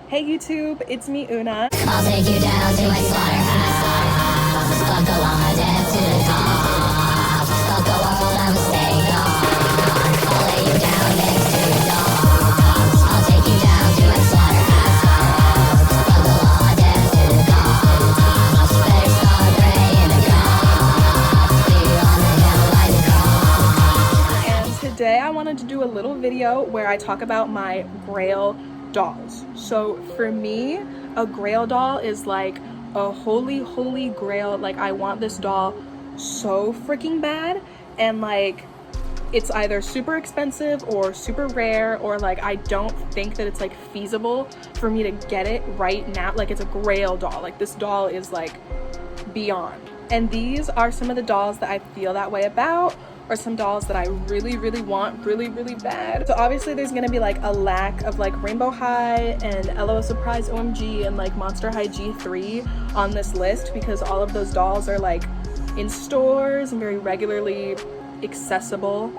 Hey YouTube, it's me Una. I'll take you down to a slaughterhouse. Fuck the llama, dance to the top. Fuck the world, I'm staying on. I'll lay you down next to the dogs. I'll take you down to a slaughterhouse. Fuck the llama, dance to the cops. Better start praying to God. See you on the hill like the cross. And today I wanted to do a little video where I talk about my grail dolls. So for me, a grail doll is like a holy grail. Like, I want this doll so freaking bad, and like it's either super expensive or super rare, or like I don't think that it's like feasible for me to get it right now. Like, it's a grail doll. Like, this doll is like beyond. And these are some of the dolls that I feel that way about, or some dolls that I really want really bad. So obviously there's gonna be like a lack of like Rainbow High and LO Surprise OMG and like Monster High G3 on this list, because all of those dolls are like in stores and very regularly accessible.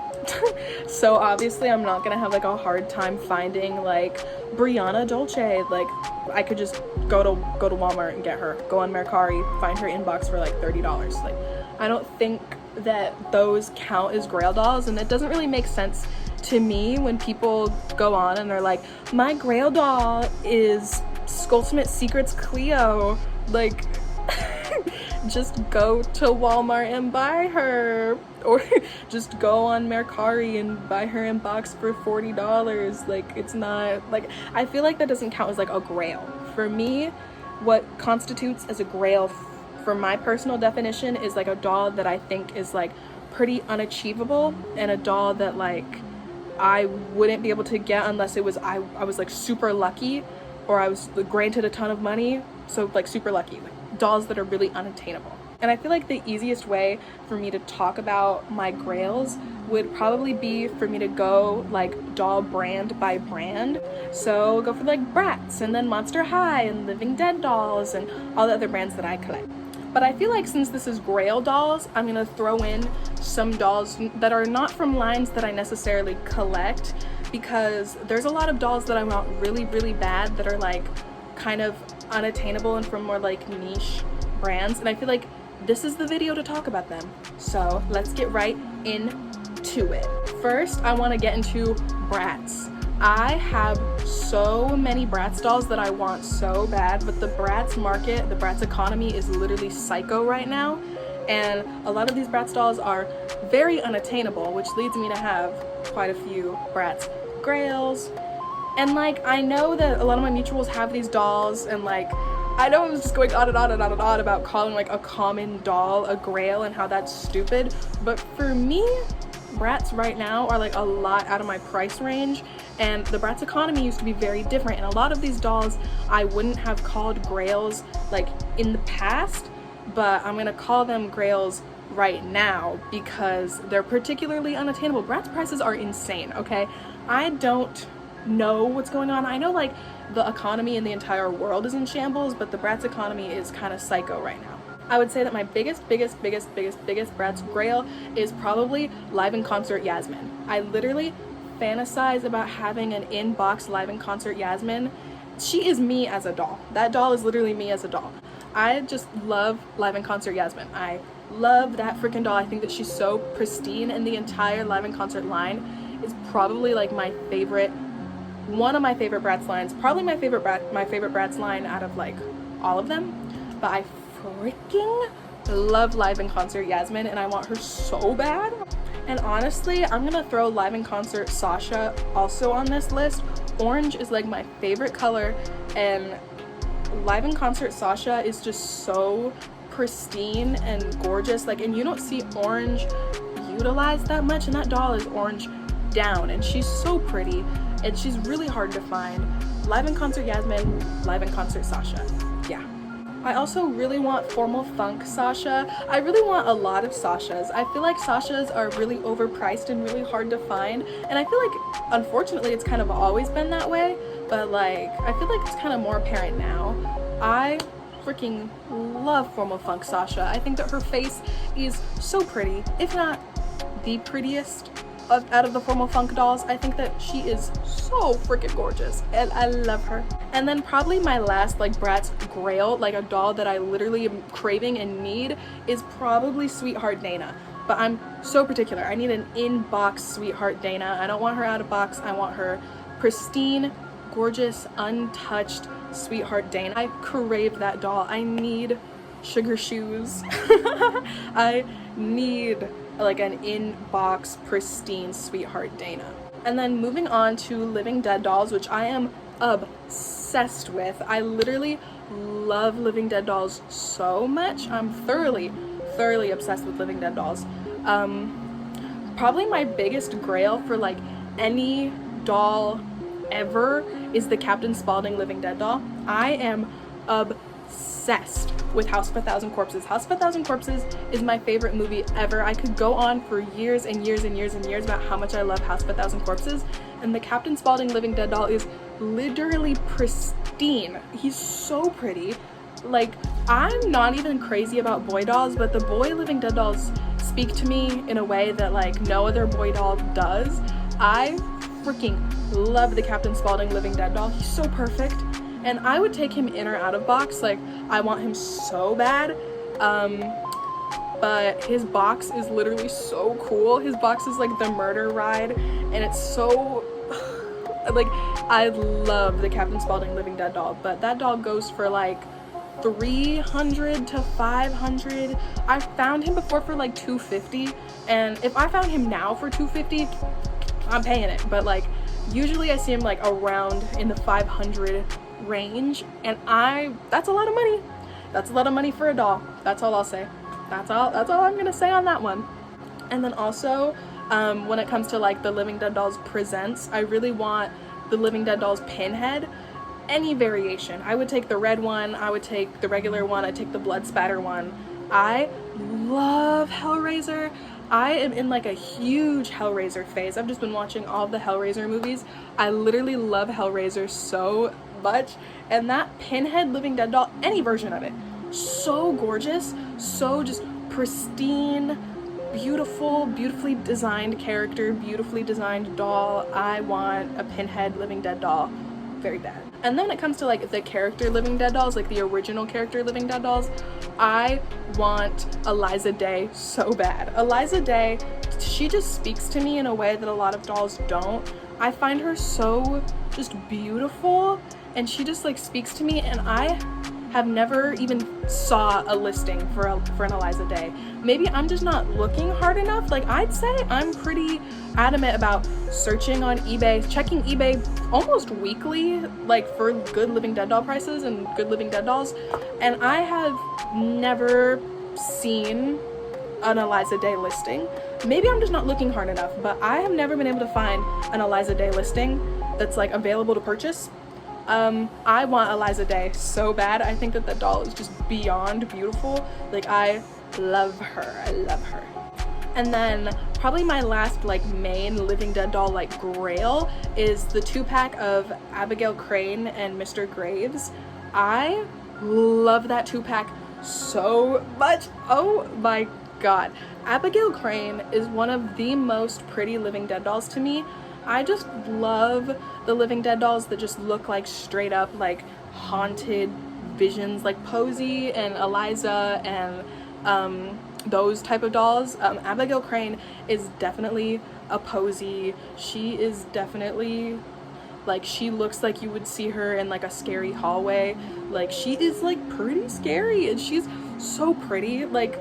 So obviously I'm not gonna have like a hard time finding like Brianna Dolce. Like, I could just go to Walmart and get her, go on Mercari, find her inbox for like $30. Like, I don't think that those count as grail dolls, and it doesn't really make sense to me when people go on and they're like, my grail doll is Skulltimate Secrets Cleo. Like, just go to Walmart and buy her, or just go on Mercari and buy her in box for $40. Like, it's not like, I feel like that doesn't count as like a grail. For me, what constitutes as a grail for my personal definition is like a doll that I think is like pretty unachievable, and a doll that like I wouldn't be able to get unless it was I was like super lucky, or I was granted a ton of money. So like super lucky, like dolls that are really unattainable. And I feel like the easiest way for me to talk about my grails would probably be for me to go like doll brand by brand. So go for like Bratz, and then Monster High and Living Dead dolls and all the other brands that I collect. But I feel like since this is grail dolls, I'm gonna throw in some dolls that are not from lines that I necessarily collect, because there's a lot of dolls that I want really bad that are like kind of unattainable and from more like niche brands, and I feel like this is the video to talk about them. So let's get right into it. First, I want to get into Bratz. I have so many Bratz dolls that I want so bad, but the Bratz market, the Bratz economy is literally psycho right now, and a lot of these Bratz dolls are very unattainable, which leads me to have quite a few Bratz grails. And like, I know that a lot of my mutuals have these dolls, and like, I know I was just going on and on about calling like a common doll a grail and how that's stupid, but for me, Bratz right now are like a lot out of my price range, and the Bratz economy used to be very different, and a lot of these dolls I wouldn't have called grails like in the past, but I'm gonna call them grails right now because they're particularly unattainable. Bratz prices are insane, okay? I don't know what's going on. I know like the economy in the entire world is in shambles, but the Bratz economy is kind of psycho right now. I would say that my biggest Bratz grail is probably live in concert Yasmin. I literally fantasize about having an in-box live in concert Yasmin. She is me as a doll. That doll is literally me as a doll. I just love live in concert Yasmin. I love that freaking doll. I think that she's so pristine, and the entire live in concert line is probably like my favorite, one of my favorite Bratz lines, probably my favorite Bratz line out of like all of them. But I freaking love live in concert Yasmin, and I want her so bad. And honestly, I'm gonna throw live in concert Sasha also on this list. Orange is like my favorite color, and live in concert Sasha is just so pristine and gorgeous. Like, and you don't see orange utilized that much, and that doll is orange down, and she's so pretty, and she's really hard to find. Live in concert Yasmin, live in concert Sasha. Yeah. I also really want Formal Funk Sasha. I really want a lot of Sashas. I feel like Sashas are really overpriced and really hard to find, and I feel like unfortunately it's kind of always been that way, but like I feel like it's kind of more apparent now. I freaking love Formal Funk Sasha. I think that her face is so pretty, if not the prettiest out of the Formal Funk dolls. I think that she is so freaking gorgeous and I love her. And then probably my last like Bratz grail, like a doll that I literally am craving and need, is probably Sweetheart Dana. But I'm so particular. I need an in-box Sweetheart Dana. I don't want her out of box. I want her pristine, gorgeous, untouched Sweetheart Dana. I crave that doll. I need sugar shoes. I need like an in-box pristine Sweetheart Dana. And then moving on to Living Dead dolls, which I am obsessed with. I literally love Living Dead dolls so much. I'm thoroughly obsessed with Living Dead dolls. Probably my biggest grail for like any doll ever is the Captain Spaulding Living Dead doll. I am obsessed with House of a Thousand Corpses. House of a Thousand Corpses is my favorite movie ever. I could go on for years and years and years and years about how much I love House of a Thousand Corpses, and the Captain Spaulding Living Dead doll is literally pristine. He's so pretty. Like, I'm not even crazy about boy dolls, but the boy Living Dead dolls speak to me in a way that like no other boy doll does. I freaking love the Captain Spaulding Living Dead doll. He's so perfect. And I would take him in or out of box. Like, I want him so bad. But his box is literally so cool. His box is like the murder ride, and it's so like, I love the Captain Spaulding Living Dead doll, but that doll goes for like 300 to 500. I found him before for like 250, and if I found him now for 250, I'm paying it. But like, usually I see him like around in the 500 range, and that's a lot of money. That's a lot of money for a doll. That's all I'll say. That's all I'm gonna say on that one. And then also, when it comes to like the Living Dead dolls presents, I really want the Living Dead dolls pinhead. Any variation. I would take the red one, I would take the regular one, I'd take the blood spatter one. I love Hellraiser. I am in like a huge Hellraiser phase. I've just been watching all of the Hellraiser movies. I literally love Hellraiser so much, and that pinhead Living Dead doll, any version of it, so gorgeous, so just pristine, beautiful, beautifully designed character, beautifully designed doll. I want a pinhead Living Dead doll very bad. And then when it comes to like the character Living Dead dolls, like the original character Living Dead dolls, I want Eliza Day so bad. Eliza Day, she just speaks to me in a way that a lot of dolls don't. I find her so just beautiful, and she just like speaks to me, and I have never even saw a listing for an Eliza Day. Maybe I'm just not looking hard enough. Like, I'd say I'm pretty adamant about searching on eBay, checking eBay almost weekly, like for good Living Dead doll prices and good Living Dead dolls, and I have never seen an Eliza Day listing. Maybe I'm just not looking hard enough, but I have never been able to find an Eliza Day listing that's like available to purchase. I want Eliza Day so bad. I think that the doll is just beyond beautiful. Like, I love her. I love her. And then probably my last like main Living Dead doll like grail is the 2-pack of Abigail Crane and Mr. Graves. I love that 2-pack so much. Oh my god. Abigail Crane is one of the most pretty Living Dead dolls to me. I just love the Living Dead dolls that just look like straight up like haunted visions, like Posey and Eliza and those type of dolls. Abigail Crane is definitely a Posey. She is definitely like, she looks like you would see her in like a scary hallway. Like, she is like pretty scary, and she's so pretty. Like,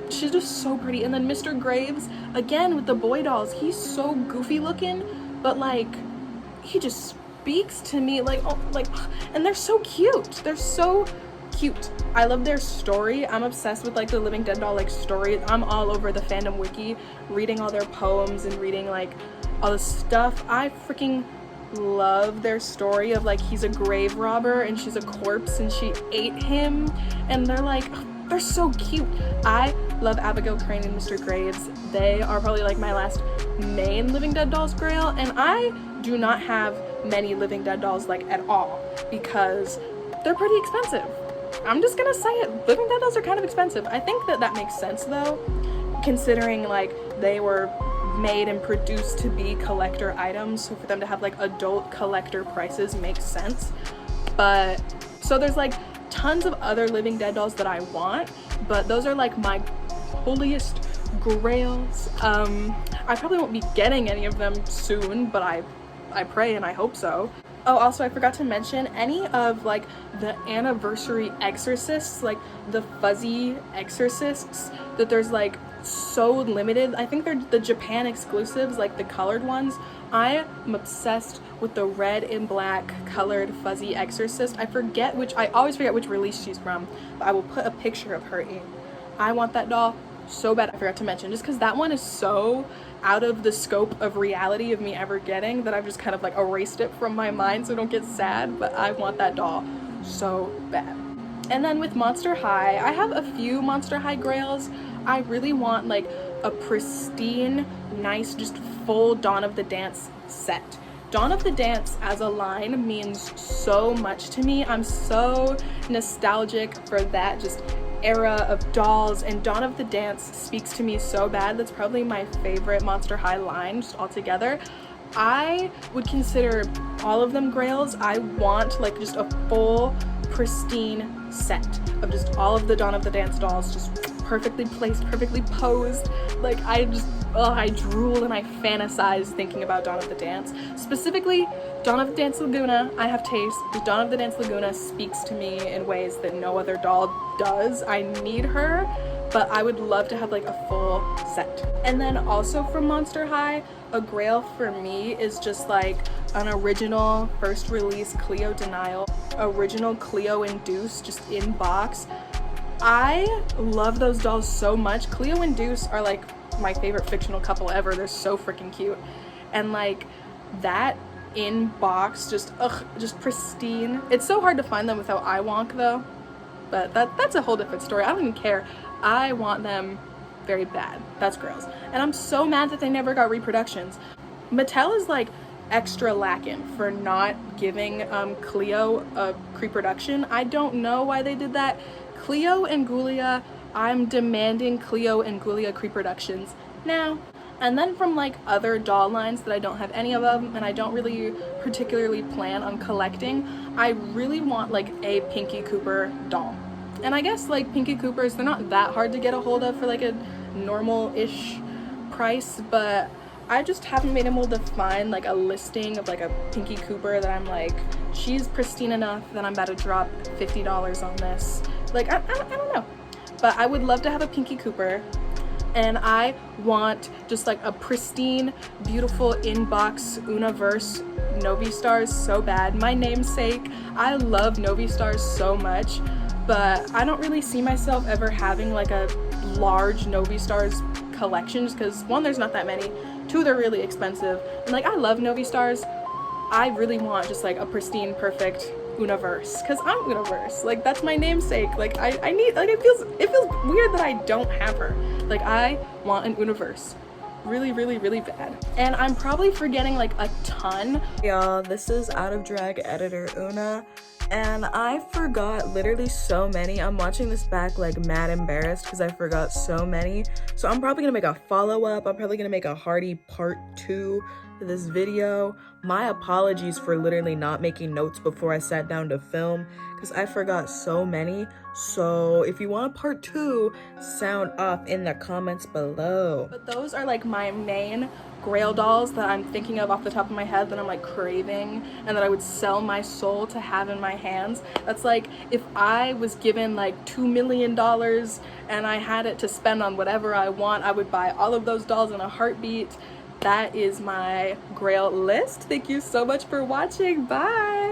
she's just so pretty. And then Mr. Graves, again with the boy dolls, he's so goofy looking, but like, he just speaks to me like, oh, like, and they're so cute. They're so cute. I love their story. I'm obsessed with like the Living Dead doll like story. I'm all over the fandom wiki, reading all their poems and reading like all the stuff. I freaking love their story of like, he's a grave robber and she's a corpse and she ate him, and they're like, they're so cute. I love Abigail Crane and Mr. Graves. They are probably like my last main Living Dead dolls grail, and I do not have many Living Dead dolls like at all because they're pretty expensive. I'm just gonna say it. Living Dead dolls are kind of expensive. I think that makes sense though, considering like they were made and produced to be collector items, so for them to have like adult collector prices makes sense. But so there's like tons of other Living Dead dolls that I want, but those are like my holiest grails. I probably won't be getting any of them soon, but I pray and I hope so. Oh, also I forgot to mention any of like the anniversary exorcists, like the fuzzy exorcists, that there's like so limited. I think they're the Japan exclusives, like the colored ones. I am obsessed with the red and black colored fuzzy exorcist. I always forget which release she's from, but I will put a picture of her in. I want that doll so bad. I forgot to mention, just because that one is so out of the scope of reality of me ever getting, that I've just kind of like erased it from my mind so I don't get sad, but I want that doll so bad. And then with Monster High, I have a few Monster High grails. I really want like a pristine, nice, just full Dawn of the Dance set. Dawn of the Dance as a line means so much to me. I'm so nostalgic for that just era of dolls, and Dawn of the Dance speaks to me so bad. That's probably my favorite Monster High line just altogether. I would consider all of them grails. I want like just a full pristine set of just all of the Dawn of the Dance dolls, just perfectly placed, perfectly posed. Like I drool and I fantasize thinking about Dawn of the Dance. Specifically, Dawn of the Dance Laguna, I have taste, but Dawn of the Dance Laguna speaks to me in ways that no other doll does. I need her, but I would love to have like a full set. And then also from Monster High, a grail for me is just like an original first release Cleo Denial, original Cleo and Deuce just in box. I love those dolls so much. Cleo and Deuce are like my favorite fictional couple ever. They're so freaking cute. And like that in box, just pristine. It's so hard to find them without iWonk though, but that's a whole different story. I don't even care. I want them very bad. That's gross. And I'm so mad that they never got reproductions. Mattel is like extra lacking for not giving Cleo a pre-production. I don't know why they did that. Cleo and Ghoulia, I'm demanding Cleo and Ghoulia pre-productions now. And then from like other doll lines that I don't have any of them and I don't really particularly plan on collecting, I really want like a Pinky Cooper doll. And I guess like Pinky Coopers, they're not that hard to get a hold of for like a normal-ish price, but I just haven't been able to find like a listing of like a Pinky Cooper that I'm like, she's pristine enough that I'm about to drop $50 on this. Like, I don't know. But I would love to have a Pinky Cooper, and I want just like a pristine, beautiful in-box Universe Novi Stars so bad. My namesake, I love Novi Stars so much, but I don't really see myself ever having like a large Novi Stars collection, just because one, there's not that many, two, they're really expensive, and like I love Novi Stars. I really want just like a pristine, perfect Universe, because I'm Universe. Like that's my namesake. Like I need, like it feels weird that I don't have her. Like I want an Universe really, really, really bad. And I'm probably forgetting like a ton. Y'all, this is Out of Drag editor Una, and I forgot literally so many. I'm watching this back like mad embarrassed because I forgot so many. So I'm probably gonna make a follow-up. I'm probably gonna make a hearty part 2 to this video. My apologies for literally not making notes before I sat down to film, because I forgot so many. So if you want a part 2, sound off in the comments below. But those are like my main grail dolls that I'm thinking of off the top of my head that I'm like craving and that I would sell my soul to have in my hands. That's like if I was given like $2 million and I had it to spend on whatever I want, I would buy all of those dolls in a heartbeat. That is my grail list. Thank you so much for watching. Bye.